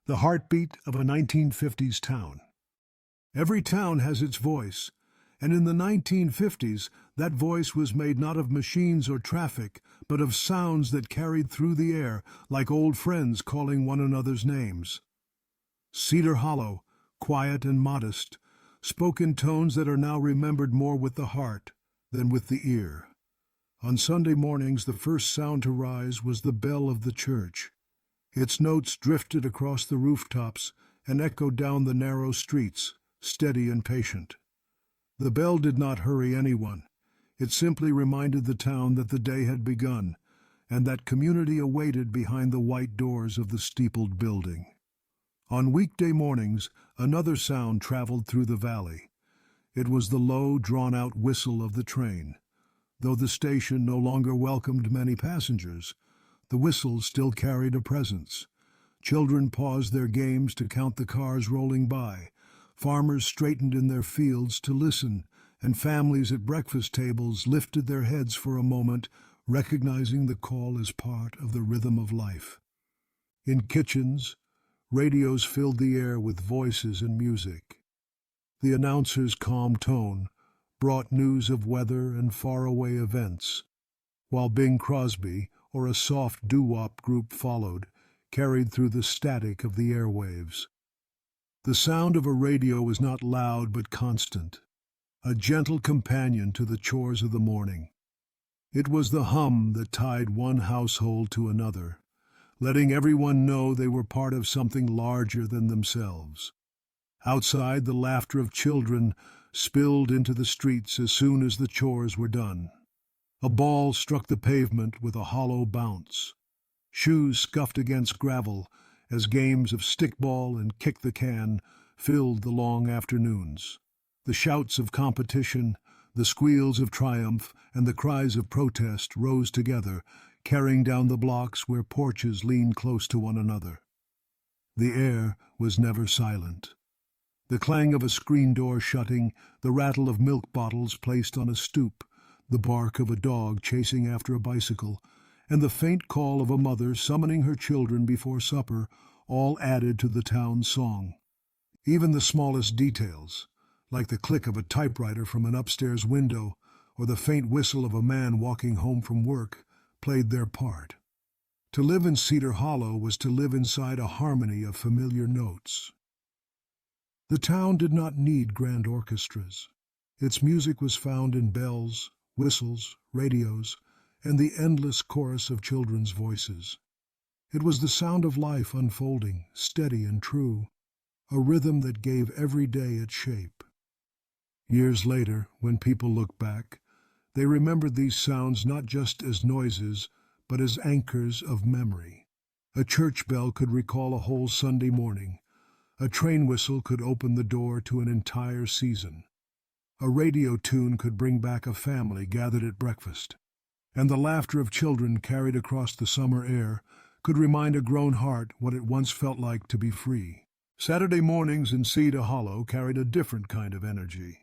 the heartbeat of a 1950s town. Every town has its voice, and in the 1950s, that voice was made not of machines or traffic, but of sounds that carried through the air like old friends calling one another's names. Cedar Hollow, quiet and modest, spoke in tones that are now remembered more with the heart than with the ear. On Sunday mornings, the first sound to rise was the bell of the church. Its notes drifted across the rooftops and echoed down the narrow streets, steady and patient. The bell did not hurry anyone. It simply reminded the town that the day had begun, and that community awaited behind the white doors of the steepled building. On weekday mornings, another sound traveled through the valley. It was the low, drawn-out whistle of the train. Though the station no longer welcomed many passengers, the whistle still carried a presence. Children paused their games to count the cars rolling by. Farmers straightened in their fields to listen, and families at breakfast tables lifted their heads for a moment, recognizing the call as part of the rhythm of life. In kitchens, radios filled the air with voices and music. The announcer's calm tone brought news of weather and faraway events, while Bing Crosby, or a soft doo-wop group followed, carried through the static of the airwaves. The sound of a radio was not loud but constant, a gentle companion to the chores of the morning. It was the hum that tied one household to another, letting everyone know they were part of something larger than themselves. Outside, the laughter of children spilled into the streets as soon as the chores were done. A ball struck the pavement with a hollow bounce. Shoes scuffed against gravel as games of stickball and kick the can filled the long afternoons. The shouts of competition, the squeals of triumph, and the cries of protest rose together, carrying down the blocks where porches leaned close to one another. The air was never silent. The clang of a screen door shutting, the rattle of milk bottles placed on a stoop, the bark of a dog chasing after a bicycle, and the faint call of a mother summoning her children before supper, all added to the town's song. Even the smallest details, like the click of a typewriter from an upstairs window or the faint whistle of a man walking home from work, played their part. To live in Cedar Hollow was to live inside a harmony of familiar notes. The town did not need grand orchestras. Its music was found in bells, whistles, radios, and the endless chorus of children's voices. It was the sound of life unfolding, steady and true, a rhythm that gave every day its shape. Years later, when people look back, they remembered these sounds not just as noises, but as anchors of memory. A church bell could recall a whole Sunday morning. A train whistle could open the door to an entire season. A radio tune could bring back a family gathered at breakfast. And the laughter of children carried across the summer air could remind a grown heart what it once felt like to be free. Saturday mornings in Cedar Hollow carried a different kind of energy.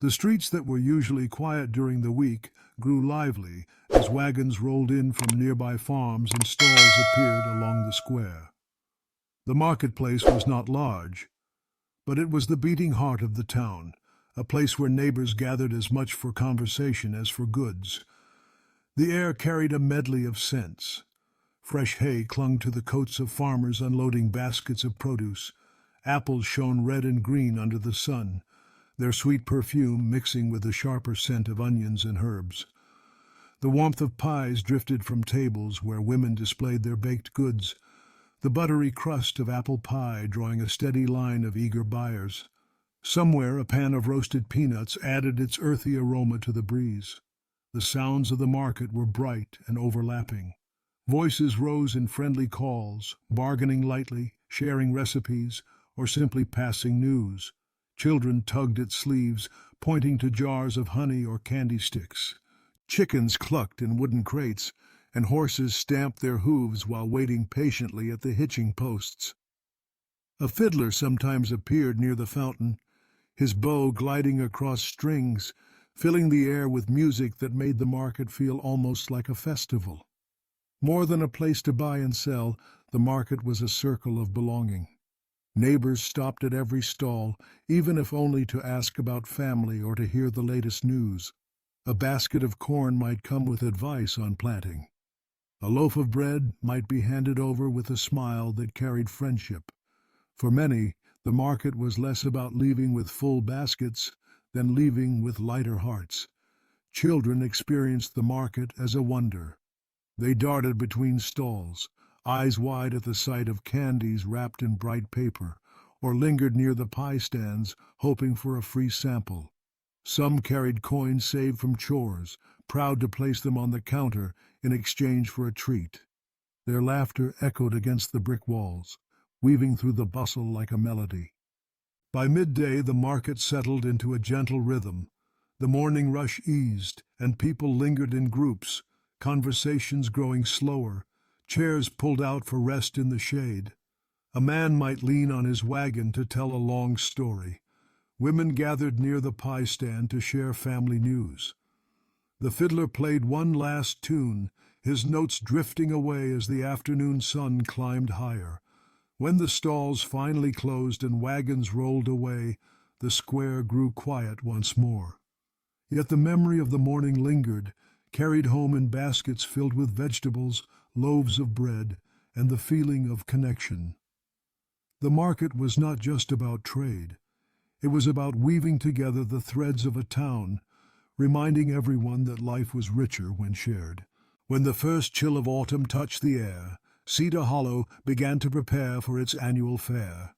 The streets that were usually quiet during the week grew lively as wagons rolled in from nearby farms and stalls appeared along the square. The marketplace was not large, but it was the beating heart of the town, a place where neighbors gathered as much for conversation as for goods. The air carried a medley of scents. Fresh hay clung to the coats of farmers unloading baskets of produce. Apples shone red and green under the sun, their sweet perfume mixing with the sharper scent of onions and herbs. The warmth of pies drifted from tables where women displayed their baked goods, the buttery crust of apple pie drawing a steady line of eager buyers. Somewhere a pan of roasted peanuts added its earthy aroma to the breeze. The sounds of the market were bright and overlapping. Voices rose in friendly calls, bargaining lightly, sharing recipes, or simply passing news. Children tugged at sleeves, pointing to jars of honey or candy sticks. Chickens clucked in wooden crates, and horses stamped their hooves while waiting patiently at the hitching posts. A fiddler sometimes appeared near the fountain, his bow gliding across strings, filling the air with music that made the market feel almost like a festival. More than a place to buy and sell, The market was a circle of belonging. Neighbors stopped at every stall, even if only to ask about family or to hear the latest news. A basket of corn might come with advice on planting. A loaf of bread might be handed over with a smile that carried friendship. For many, the market was less about leaving with full baskets than leaving with lighter hearts. Children experienced the market as a wonder. They darted between stalls, eyes wide at the sight of candies wrapped in bright paper, or lingered near the pie stands, hoping for a free sample. Some carried coins saved from chores, proud to place them on the counter in exchange for a treat. Their laughter echoed against the brick walls, weaving through the bustle like a melody. By midday the market settled into a gentle rhythm. The morning rush eased, and people lingered in groups, conversations growing slower, chairs pulled out for rest in the shade. A man might lean on his wagon to tell a long story. Women gathered near the pie stand to share family news. The fiddler played one last tune, his notes drifting away as the afternoon sun climbed higher. When the stalls finally closed and wagons rolled away, the square grew quiet once more. Yet the memory of the morning lingered, carried home in baskets filled with vegetables, loaves of bread, and the feeling of connection. The market was not just about trade. It was about weaving together the threads of a town, reminding everyone that life was richer when shared. When the first chill of autumn touched the air, Cedar Hollow began to prepare for its annual fair.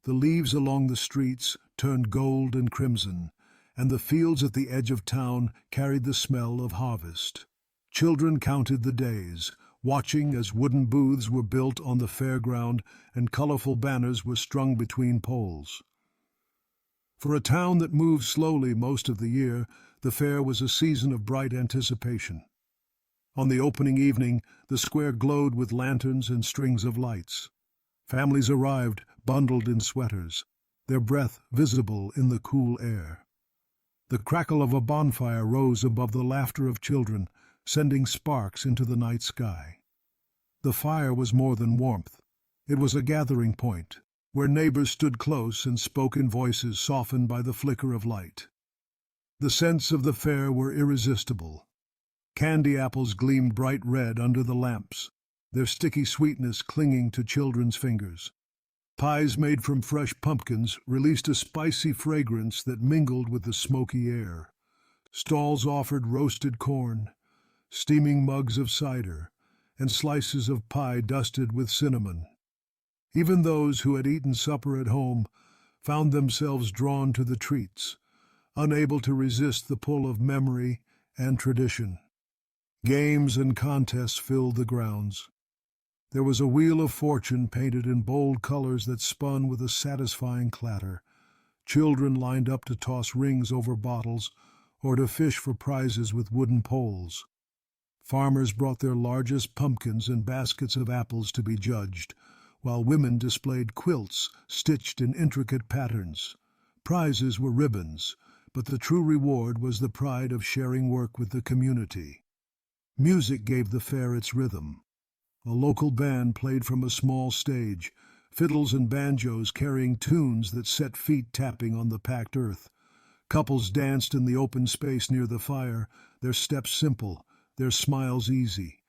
The leaves along the streets turned gold and crimson, and the fields at the edge of town carried the smell of harvest. Children counted the days, watching as wooden booths were built on the fairground and colorful banners were strung between poles. For a town that moved slowly most of the year, the fair was a season of bright anticipation. On the opening evening, the square glowed with lanterns and strings of lights. Families arrived, bundled in sweaters, their breath visible in the cool air. The crackle of a bonfire rose above the laughter of children, sending sparks into the night sky. The fire was more than warmth. It was a gathering point, where neighbors stood close and spoke in voices softened by the flicker of light. The scents of the fair were irresistible. Candy apples gleamed bright red under the lamps, their sticky sweetness clinging to children's fingers. Pies made from fresh pumpkins released a spicy fragrance that mingled with the smoky air. Stalls offered roasted corn, steaming mugs of cider, and slices of pie dusted with cinnamon. Even those who had eaten supper at home found themselves drawn to the treats, unable to resist the pull of memory and tradition. Games and contests filled the grounds. There was a wheel of fortune painted in bold colors that spun with a satisfying clatter. Children lined up to toss rings over bottles or to fish for prizes with wooden poles. Farmers brought their largest pumpkins and baskets of apples to be judged, while women displayed quilts stitched in intricate patterns. Prizes were ribbons, but the true reward was the pride of sharing work with the community. Music gave the fair its rhythm. A local band played from a small stage, fiddles and banjos carrying tunes that set feet tapping on the packed earth. Couples danced in the open space near the fire, their steps simple, their smiles easy.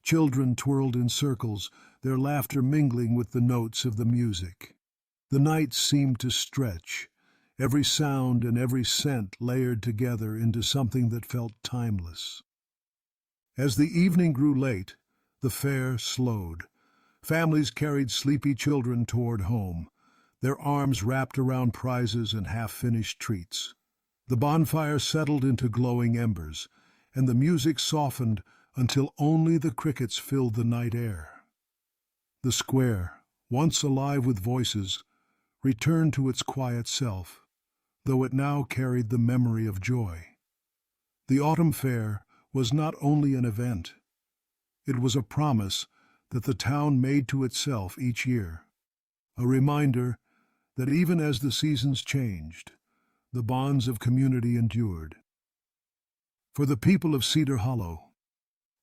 Children twirled in circles, their laughter mingling with the notes of the music. The night seemed to stretch, every sound and every scent layered together into something that felt timeless. As the evening grew late, the fair slowed. Families carried sleepy children toward home, their arms wrapped around prizes and half-finished treats. The bonfire settled into glowing embers, and the music softened until only the crickets filled the night air. The square, once alive with voices, returned to its quiet self, though it now carried the memory of joy. The autumn fair was not only an event, it was a promise that the town made to itself each year, a reminder that even as the seasons changed, the bonds of community endured. For the people of Cedar Hollow,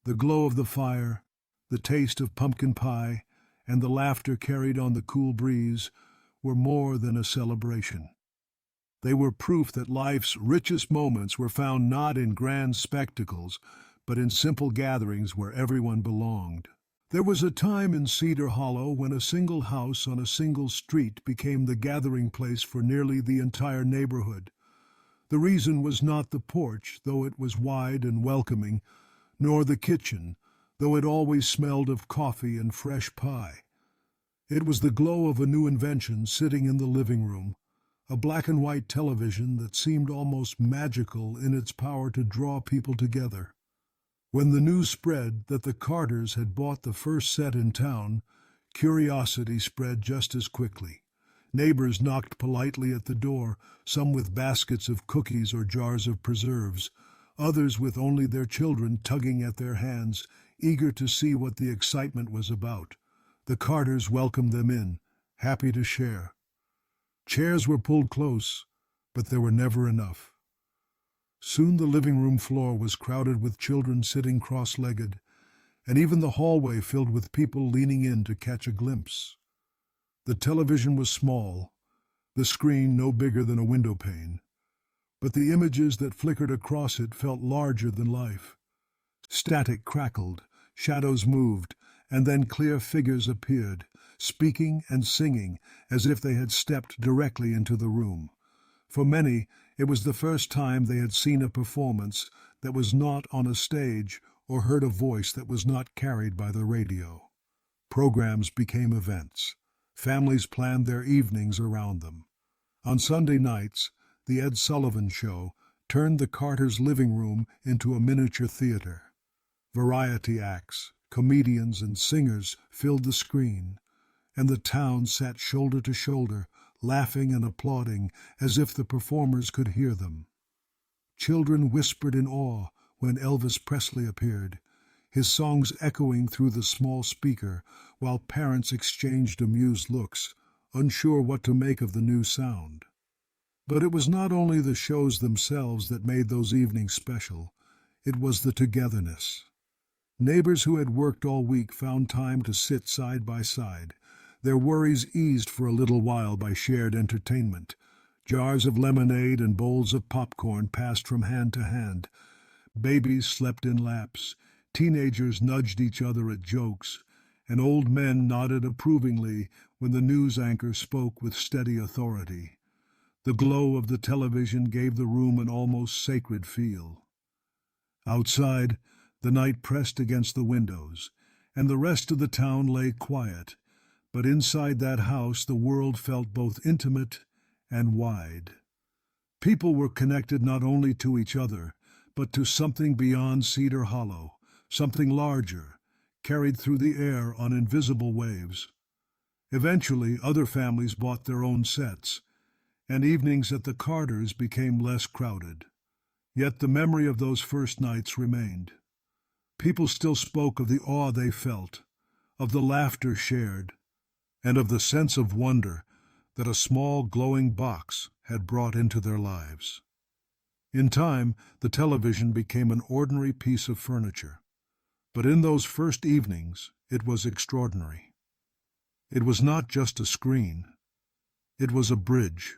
the glow of the fire, the taste of pumpkin pie, and the laughter carried on the cool breeze were more than a celebration. They were proof that life's richest moments were found not in grand spectacles, but in simple gatherings where everyone belonged. There was a time in Cedar Hollow when a single house on a single street became the gathering place for nearly the entire neighborhood. The reason was not the porch, though it was wide and welcoming, nor the kitchen, though it always smelled of coffee and fresh pie. It was the glow of a new invention sitting in the living room, a black and white television that seemed almost magical in its power to draw people together. When the news spread that the Carters had bought the first set in town, curiosity spread just as quickly. Neighbors knocked politely at the door, some with baskets of cookies or jars of preserves, others with only their children tugging at their hands, eager to see what the excitement was about. The Carters welcomed them in, happy to share. Chairs were pulled close, but there were never enough. Soon the living room floor was crowded with children sitting cross-legged, and even the hallway filled with people leaning in to catch a glimpse. The television was small, the screen no bigger than a window pane, but the images that flickered across it felt larger than life. Static crackled, shadows moved, and then clear figures appeared, speaking and singing as if they had stepped directly into the room. For many, it was the first time they had seen a performance that was not on a stage or heard a voice that was not carried by the radio. Programs became events. Families planned their evenings around them. On Sunday nights, the Ed Sullivan Show turned the Carters' living room into a miniature theater. Variety acts, comedians, and singers filled the screen, and the town sat shoulder to shoulder, laughing and applauding as if the performers could hear them. Children whispered in awe when Elvis Presley appeared, his songs echoing through the small speaker, while parents exchanged amused looks, unsure what to make of the new sound. But it was not only the shows themselves that made those evenings special, it was the togetherness. Neighbors who had worked all week found time to sit side by side, their worries eased for a little while by shared entertainment. Jars of lemonade and bowls of popcorn passed from hand to hand. Babies slept in laps. Teenagers nudged each other at jokes, and old men nodded approvingly when the news anchor spoke with steady authority. The glow of the television gave the room an almost sacred feel. Outside, the night pressed against the windows, and the rest of the town lay quiet, but inside that house the world felt both intimate and wide. People were connected not only to each other, but to something beyond Cedar Hollow, something larger, carried through the air on invisible waves. Eventually, other families bought their own sets, and evenings at the Carters became less crowded. Yet the memory of those first nights remained. People still spoke of the awe they felt, of the laughter shared, and of the sense of wonder that a small glowing box had brought into their lives. In time, the television became an ordinary piece of furniture, but in those first evenings it was extraordinary. It was not just a screen. It was a bridge,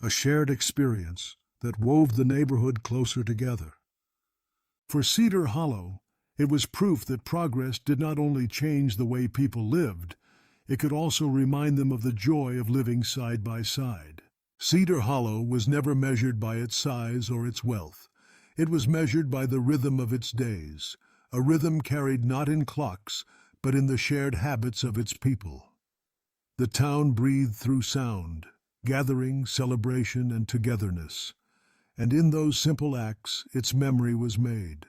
a shared experience that wove the neighborhood closer together. For Cedar Hollow, it was proof that progress did not only change the way people lived, it could also remind them of the joy of living side by side. Cedar Hollow was never measured by its size or its wealth. It was measured by the rhythm of its days, a rhythm carried not in clocks, but in the shared habits of its people. The town breathed through sound, gathering, celebration, and togetherness, and in those simple acts its memory was made.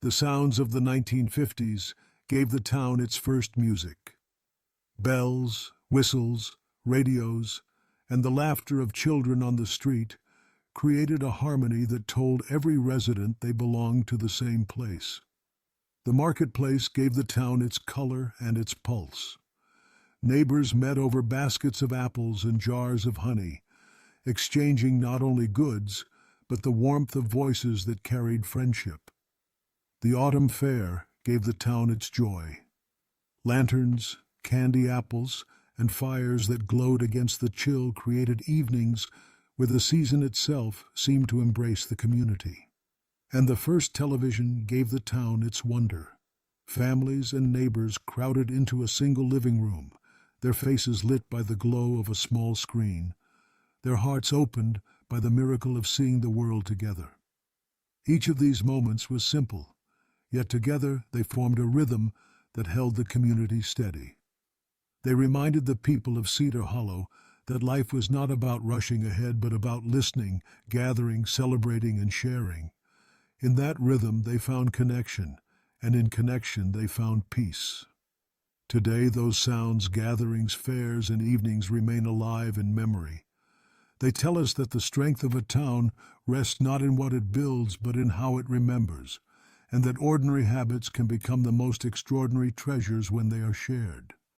The sounds of the 1950s gave the town its first music. Bells, whistles, radios, and the laughter of children on the street created a harmony that told every resident they belonged to the same place. The marketplace gave the town its color and its pulse. Neighbors met over baskets of apples and jars of honey, exchanging not only goods, but the warmth of voices that carried friendship. The autumn fair gave the town its joy. Lanterns, Candy apples and fires that glowed against the chill created evenings where the season itself seemed to embrace the community. And the first television gave the town its wonder. Families and neighbors crowded into a single living room, their faces lit by the glow of a small screen, their hearts opened by the miracle of seeing the world together. Each of these moments was simple, yet together they formed a rhythm that held the community steady. They reminded the people of Cedar Hollow that life was not about rushing ahead, but about listening, gathering, celebrating, and sharing. In that rhythm they found connection, and in connection they found peace. Today those sounds, gatherings, fairs, and evenings remain alive in memory. They tell us that the strength of a town rests not in what it builds, but in how it remembers, and that ordinary habits can become the most extraordinary treasures when they are shared.